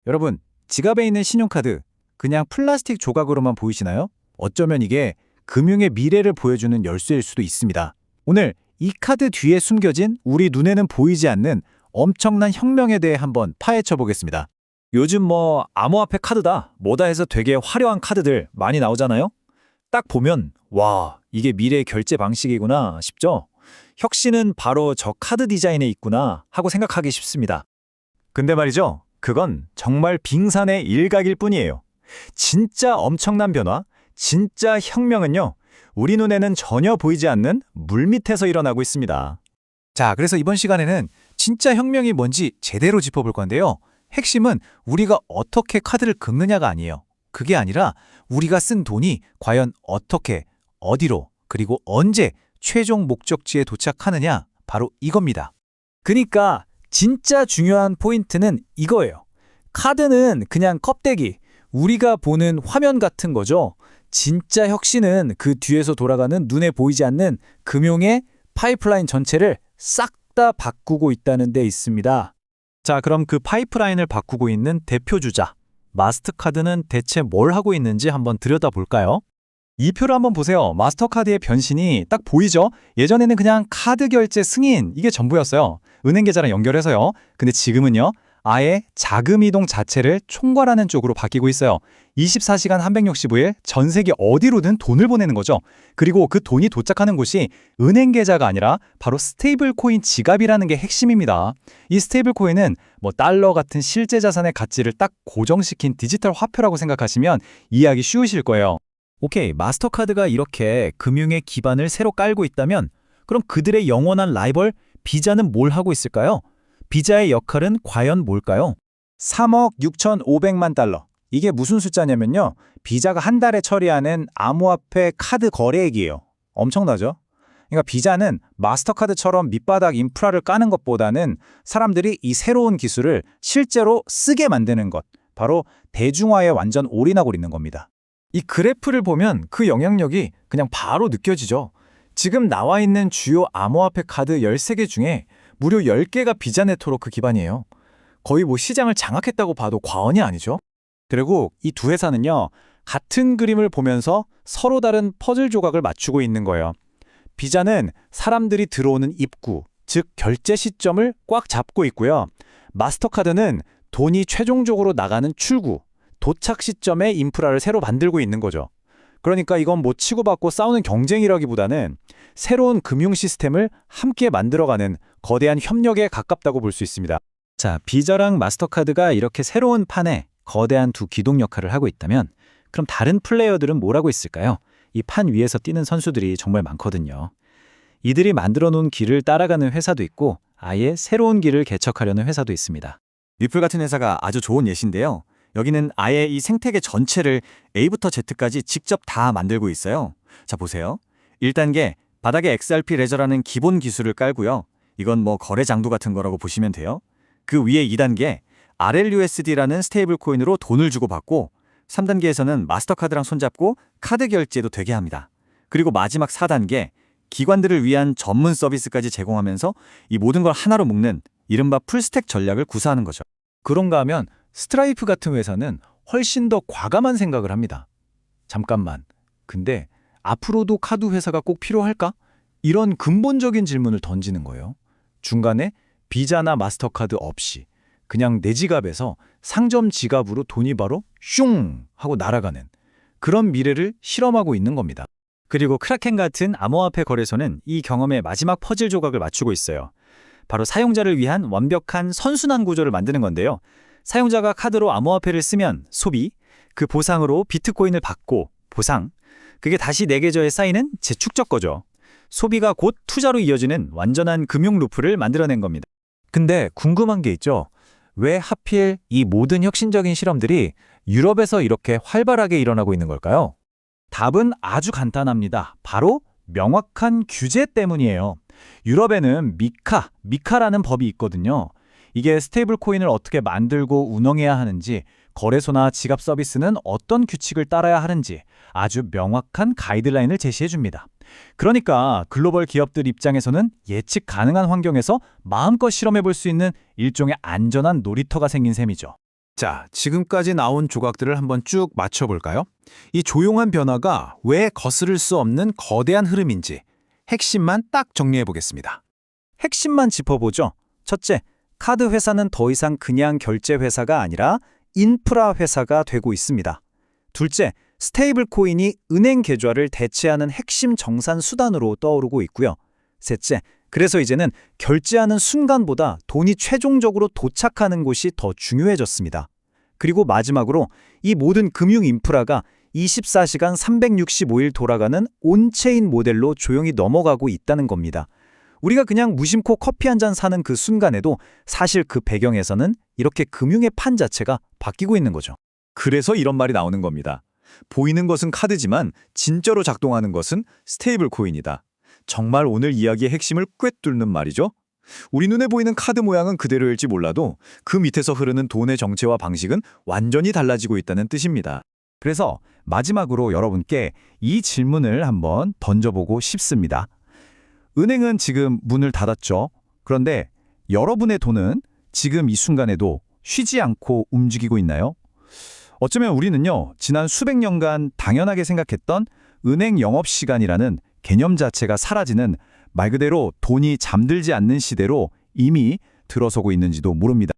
여러분, 지갑에 있는 신용카드, 그냥 플라스틱 조각으로만 보이시나요? 어쩌면 이게 금융의 미래를 보여주는 열쇠일 수도 있습니다. 오늘 이 카드 뒤에 숨겨진 우리 눈에는 보이지 않는 엄청난 혁명에 대해 한번 파헤쳐 보겠습니다. 요즘 암호화폐 카드다, 뭐다 해서 되게 화려한 카드들 많이 나오잖아요? 딱 보면 와, 이게 미래의 결제 방식이구나 싶죠? 혁신은 바로 저 카드 디자인에 있구나 하고 생각하기 쉽습니다. 근데 말이죠, 그건 정말 빙산의 일각일 뿐이에요. 진짜 엄청난 변화, 진짜 혁명은요, 우리 눈에는 전혀 보이지 않는 물밑에서 일어나고 있습니다. 자, 그래서 이번 시간에는 진짜 혁명이 뭔지 제대로 짚어볼 건데요. 핵심은 우리가 어떻게 카드를 긁느냐가 아니에요. 그게 아니라 우리가 쓴 돈이 과연 어떻게, 어디로, 그리고 언제 최종 목적지에 도착하느냐, 바로 이겁니다. 그러니까 진짜 중요한 포인트는 이거예요. 카드는 그냥 껍데기, 우리가 보는 화면 같은 거죠. 진짜 혁신은 그 뒤에서 돌아가는 눈에 보이지 않는 금융의 파이프라인 전체를 싹 다 바꾸고 있다는 데 있습니다. 자, 그럼 그 파이프라인을 바꾸고 있는 대표 주자, 마스터카드는 대체 뭘 하고 있는지 한번 들여다볼까요? 이 표를 한번 보세요. 마스터카드의 변신이 딱 보이죠? 예전에는 그냥 카드 결제 승인, 이게 전부였어요. 은행 계좌랑 연결해서요. 근데 지금은요, 아예 자금 이동 자체를 총괄하는 쪽으로 바뀌고 있어요. 24시간 365일 전 세계 어디로든 돈을 보내는 거죠. 그리고 그 돈이 도착하는 곳이 은행 계좌가 아니라 바로 스테이블 코인 지갑이라는 게 핵심입니다. 이 스테이블 코인은 달러 같은 실제 자산의 가치를 딱 고정시킨 디지털 화폐라고 생각하시면 이해하기 쉬우실 거예요. 오케이, 마스터카드가 이렇게 금융의 기반을 새로 깔고 있다면 그럼 그들의 영원한 라이벌 비자는 뭘 하고 있을까요? 비자의 역할은 과연 뭘까요? 3억 6,500만 달러. 이게 무슨 숫자냐면요, 비자가 한 달에 처리하는 암호화폐 카드 거래액이에요. 엄청나죠? 그러니까 비자는 마스터카드처럼 밑바닥 인프라를 까는 것보다는 사람들이 이 새로운 기술을 실제로 쓰게 만드는 것, 바로 대중화에 완전 올인하고 있는 겁니다. 이 그래프를 보면 그 영향력이 그냥 바로 느껴지죠. 지금 나와 있는 주요 암호화폐 카드 13개 중에 무려 10개가 비자 네트워크 기반이에요. 거의 시장을 장악했다고 봐도 과언이 아니죠. 그리고 이 두 회사는요, 같은 그림을 보면서 서로 다른 퍼즐 조각을 맞추고 있는 거예요. 비자는 사람들이 들어오는 입구, 즉 결제 시점을 꽉 잡고 있고요. 마스터카드는 돈이 최종적으로 나가는 출구, 도착 시점의 인프라를 새로 만들고 있는 거죠. 그러니까 이건 치고받고 싸우는 경쟁이라기보다는 새로운 금융 시스템을 함께 만들어가는 거대한 협력에 가깝다고 볼 수 있습니다. 자, 비자랑 마스터카드가 이렇게 새로운 판에 거대한 두 기동 역할을 하고 있다면 그럼 다른 플레이어들은 뭘 하고 있을까요? 이 판 위에서 뛰는 선수들이 정말 많거든요. 이들이 만들어 놓은 길을 따라가는 회사도 있고 아예 새로운 길을 개척하려는 회사도 있습니다. 리플 같은 회사가 아주 좋은 예시인데요. 여기는 아예 이 생태계 전체를 A부터 Z까지 직접 다 만들고 있어요. 자, 보세요. 1단계, 바닥에 XRP 레저라는 기본 기술을 깔고요. 이건 거래 장도 같은 거라고 보시면 돼요. 그 위에 2단계, RLUSD라는 스테이블 코인으로 돈을 주고 받고 3단계에서는 마스터카드랑 손잡고 카드 결제도 되게 합니다. 그리고 마지막 4단계, 기관들을 위한 전문 서비스까지 제공하면서 이 모든 걸 하나로 묶는 이른바 풀스택 전략을 구사하는 거죠. 그런가 하면 스트라이프 같은 회사는 훨씬 더 과감한 생각을 합니다. 잠깐만, 근데 앞으로도 카드 회사가 꼭 필요할까? 이런 근본적인 질문을 던지는 거예요. 중간에 비자나 마스터카드 없이 그냥 내 지갑에서 상점 지갑으로 돈이 바로 슝 하고 날아가는 그런 미래를 실험하고 있는 겁니다. 그리고 크라켄 같은 암호화폐 거래소는 이 경험의 마지막 퍼즐 조각을 맞추고 있어요. 바로 사용자를 위한 완벽한 선순환 구조를 만드는 건데요. 사용자가 카드로 암호화폐를 쓰면 소비, 그 보상으로 비트코인을 받고 보상, 그게 다시 내 계좌에 쌓이는 재축적 거죠. 소비가 곧 투자로 이어지는 완전한 금융 루프를 만들어낸 겁니다. 근데 궁금한 게 있죠. 왜 하필 이 모든 혁신적인 실험들이 유럽에서 이렇게 활발하게 일어나고 있는 걸까요? 답은 아주 간단합니다. 바로 명확한 규제 때문이에요. 유럽에는 미카라는 법이 있거든요. 이게 스테이블 코인을 어떻게 만들고 운영해야 하는지, 거래소나 지갑 서비스는 어떤 규칙을 따라야 하는지 아주 명확한 가이드라인을 제시해 줍니다. 그러니까 글로벌 기업들 입장에서는 예측 가능한 환경에서 마음껏 실험해 볼 수 있는 일종의 안전한 놀이터가 생긴 셈이죠. 자, 지금까지 나온 조각들을 한번 쭉 맞춰볼까요? 이 조용한 변화가 왜 거스를 수 없는 거대한 흐름인지 핵심만 딱 정리해보겠습니다. 핵심만 짚어보죠. 첫째, 카드 회사는 더 이상 그냥 결제 회사가 아니라 인프라 회사가 되고 있습니다. 둘째, 스테이블 코인이 은행 계좌를 대체하는 핵심 정산 수단으로 떠오르고 있고요. 셋째, 그래서 이제는 결제하는 순간보다 돈이 최종적으로 도착하는 곳이 더 중요해졌습니다. 그리고 마지막으로 이 모든 금융 인프라가 24시간 365일 돌아가는 온체인 모델로 조용히 넘어가고 있다는 겁니다. 우리가 그냥 무심코 커피 한 잔 사는 그 순간에도 사실 그 배경에서는 이렇게 금융의 판 자체가 바뀌고 있는 거죠. 그래서 이런 말이 나오는 겁니다. 보이는 것은 카드지만 진짜로 작동하는 것은 스테이블 코인이다. 정말 오늘 이야기의 핵심을 꿰뚫는 말이죠. 우리 눈에 보이는 카드 모양은 그대로일지 몰라도 그 밑에서 흐르는 돈의 정체와 방식은 완전히 달라지고 있다는 뜻입니다. 그래서 마지막으로 여러분께 이 질문을 한번 던져보고 싶습니다. 은행은 지금 문을 닫았죠. 그런데 여러분의 돈은 지금 이 순간에도 쉬지 않고 움직이고 있나요? 어쩌면 우리는요, 지난 수백 년간 당연하게 생각했던 은행 영업시간이라는 개념 자체가 사라지는 말 그대로 돈이 잠들지 않는 시대로 이미 들어서고 있는지도 모릅니다.